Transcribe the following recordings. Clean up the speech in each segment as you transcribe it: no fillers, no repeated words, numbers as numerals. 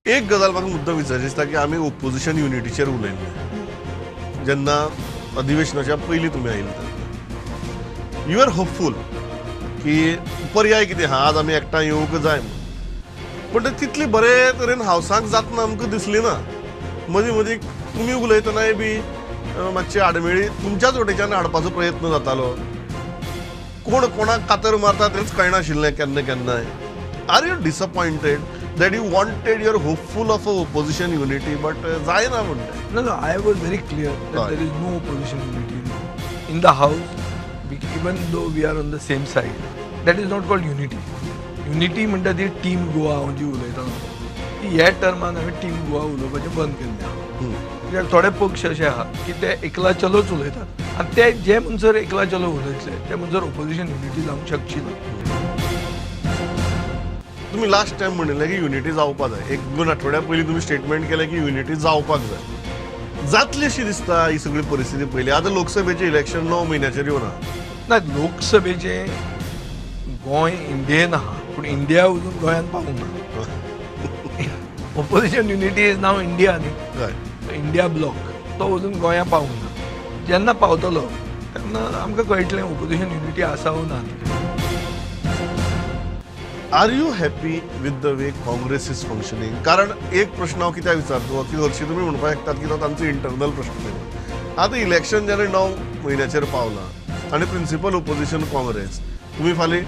एक गजाल म्हाका मुद्दम विचारची दिसता की आमी ओपोजिशन युनिटीचेर उलयल्ले जेन्ना अधिवेशनाच्या पयलीं तुमी आयिल्ले तेन्ना यू आर होपफूल की पर्याय कितें आहा आज आमी एकठांय येवंक जाय म्हणून पण तें तितले बरे तरेन हावसाक जातना आमकां दिसली ना मदीं मदीं तुमी उलयतनाय बी मातशी आडमेळी तुमच्याच वटेच्यान हाडपाचो प्रयत्न जातालो कोण कोणाक कातर मारता तेंच कळनाशिल्लें केन्ना केन्नाय are you disappointed that you wanted, you're hopeful of a opposition unity, but जायना म्हणते. No, I was very clear that there is no opposition unity in the house. Even though we are on the same side, that is not called unity. Unity म्हणटा ती team Goa जी उलयता ह्या टर्मान हांवें team Goa उलोवपाचें बंद केल्लें कित्याक थोडे पक्ष अशे आहा की ते एकला चलोच उलयतात आनी ते जे म्हणसर एकला चलो उलयतले ते म्हणसर ओपोजिशन युनिटी जावंक शकची ना. तुम्ही लास्ट टाइम म्हणिल्लें की युनिटी जावपाक जाय 1-2 आठवड्या पयलीं तुम्ही स्टेटमेंट केलें की युनिटी जावपाक जाय जातली अशी दिसता ही सगळी परिस्थिती पयली आतां लोकसभेचें इलेक्शन 9 म्हयन्याचेर येवना ना लोकसभेचें गोंय इंडियेन आहा पूण इंडिया अजून गोंयांत पावूंक ना opposition unity is now India न्ही इंडिया ब्लॉक तो अजून गोंया पावूंक ना जेन्ना पावतलो तेन्ना आमकां कळटलें ओपोजिशन युनिटी आसा वो ना. Are you happy with the way Congress is functioning कारण एक प्रश्न हांव कित्याक विचारतो की हरशीं तुमी म्हणपाक शकतात की तो तांचो इंटरनल प्रश्न आतां इलेक्शन जेन्ना 9 म्हयन्याचेर पावलां आनी प्रिन्सिपल ओपोजिशन काँग्रेस तुमी फालीं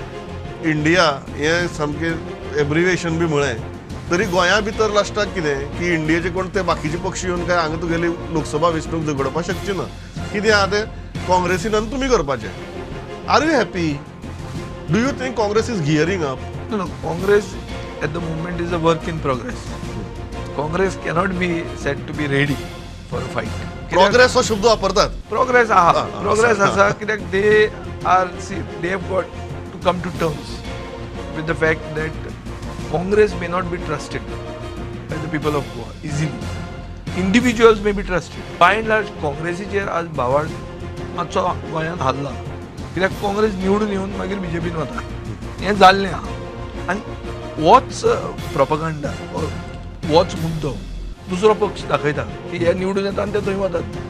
इंडिया हें सामकें एब्रिवेशन बी म्हळें तरी गोंया भितर लास्टाक कितें की इंडियेचे कोण ते बाकीचे पक्ष येवन काय हांगा तुगेली लोकसभा वेंचणूक झगडपाक शकचे ना कितें आहा तें काँग्रेसीन आनी तुमी करपाचें are you happy do you think Congress is gearing up. No, Congress at the moment is a work in progress. Congress cannot be said to be ready for a fight. Progress हो शब्द वापरतात. Progress आसा कित्याक they have got to come to terms with the fact that Congress may not be trusted by the people of Goa easily. Individuals may be trusted. By and large, काँग्रेसीचेर आज भावार्थ मातसो गोंयांत हाल्ला कित्याक काँग्रेस निवडून येवन मागीर बीजेपीन वता हें जाल्लें आहा आनी होच प्रोपगंडा होच मुद्दो दुसरो पक्ष दाखयता की हे निवडून येता आनी ते थंय वतात